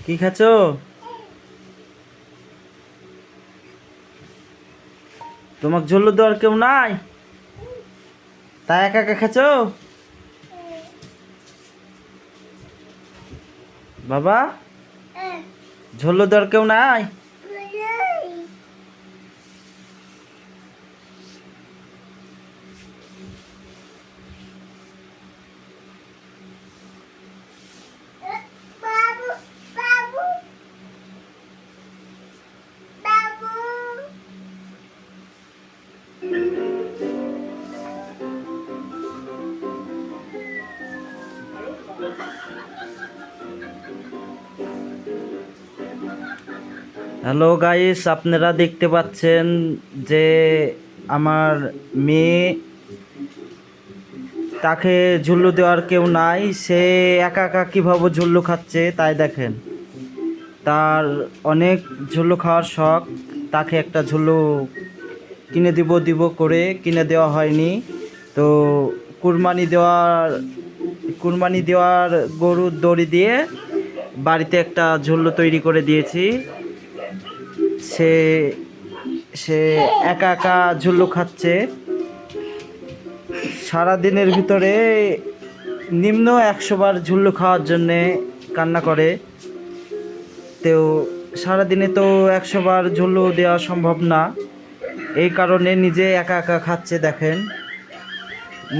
কি খাচ্ছ? তোমার ঝোল্লো দেওয়ার কেউ নাই, তাই একা একা খাচ্ছ? বাবা, ঝোল্লো দেওয়ার কেউ নাই? হ্যালো গাইস, আপনারা দেখতে পাচ্ছেন যে আমার মেয়ে, তাকে ঝুল্লু দেওয়ার কেউ নাই, সে একা একা কীভাবে ঝুল্লু খাচ্ছে তাই দেখেন। তার অনেক ঝুল্লু খাওয়ার শখ, তাকে একটা ঝুল্লু কিনে দিব করে কিনে দেওয়া হয়নি। তো কুরবানি দেওয়ার গরুর দড়ি দিয়ে বাড়িতে একটা ঝুল্লু তৈরি করে দিয়েছি। সে সে একা একা ঝুল্লু খাচ্ছে। সারাদিনের ভিতরে নিম্ন 100 বার ঝুল্লু খাওয়ার জন্যে কান্না করে। তো সারাদিনে তো 100 বার ঝুল্লু দেওয়া সম্ভব না, এই কারণে নিজে একা একা খাচ্ছে। দেখেন,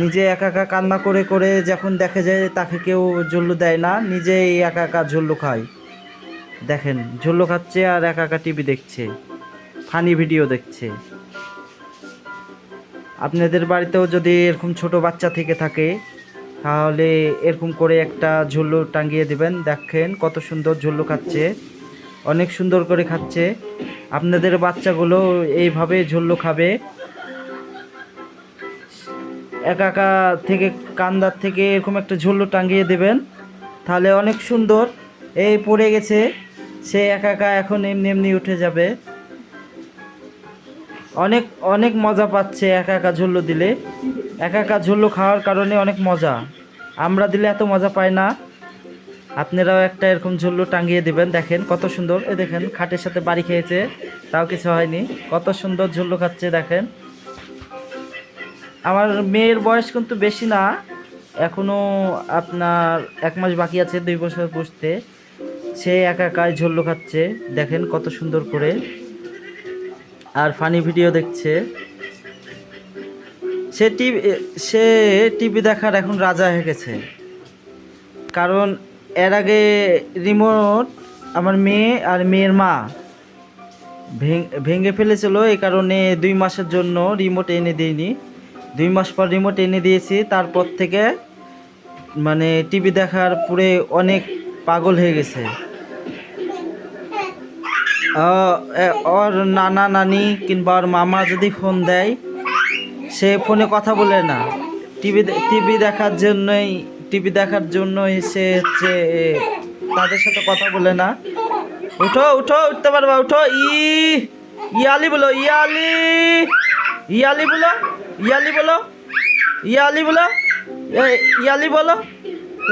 নিজে একা একা কান্না করে করে যখন দেখে যায় তাকে কেউ ঝুল্লু দেয় না, নিজেই একা একা ঝুল্লু খায়। দেখেন, ঝুল্লু খাচ্ছে আর একা একা টিভি দেখছে, ফানি ভিডিও দেখছে। আপনাদের বাড়িতেও যদি এরকম ছোট বাচ্চা থেকে থাকে তাহলে এরকম করে একটা ঝুল্লু টাঙিয়ে দিবেন। দেখেন কত সুন্দর ঝুল্লু খাচ্ছে, অনেক সুন্দর করে খাচ্ছে। আপনাদের বাচ্চাগুলো এইভাবে ঝুল্লু খাবে। একা একা থেকে কান্দার থেকে এরকম একটা ঝুল্লু টাঙিয়ে দেবেন, তাহলে অনেক সুন্দর। এই পড়ে গেছে, সে একা একা এখন এমনি এমনি উঠে যাবে। অনেক অনেক মজা পাচ্ছে একা একা ঝুল্লু দিলে। একা একা ঝুল্লু খাওয়ার কারণে অনেক মজা, আমরা দিলে এত মজা পাই না। আপনারাও একটা এরকম ঝুল্লু টাঙিয়ে দিবেন। দেখেন কত সুন্দর, এ দেখেন খাটের সাথে বাড়ি খেয়েছে, তাও কিছু হয়নি। কত সুন্দর ঝুল্লু খাচ্ছে দেখেন। আমার মেয়ের বয়স কিন্তু বেশি না, এখনও আপনার 1 মাস বাকি আছে 2 বছর পুষতে। সে একা একাই ঝুল্লু খাচ্ছে, দেখেন কত সুন্দর করে, আর ফানি ভিডিও দেখছে। সে টিভি দেখার এখন রাজা হয়ে গেছে। কারণ এর আগে রিমোট আমার মেয়ে আর মেয়ের মা ভেঙে ফেলেছিল, এই কারণে 2 মাসের জন্য রিমোট এনে দিইনি। 2 মাস পর রিমোট এনে দিয়েছি। তারপর থেকে মানে টিভি দেখার পুরে অনেক পাগল হয়ে গেছে। ওর নানা নানি কিংবা ওর মামা যদি ফোন দেয়, সে ফোনে কথা বলে না, টিভি দেখার জন্যই সে হচ্ছে তাদের সাথে কথা বলে না। উঠো উঠো, উঠতে পারবা, উঠো। ইয়ালি বলো, ইয়ালি বলো, ইয়ালি বলো, ইয়ালি বলো, ইয়ালি বলো।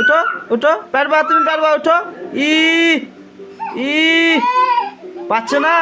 উঠো উঠো, পারবা, তুমি পারবা, উঠো। ই ই পাচ্ছ না?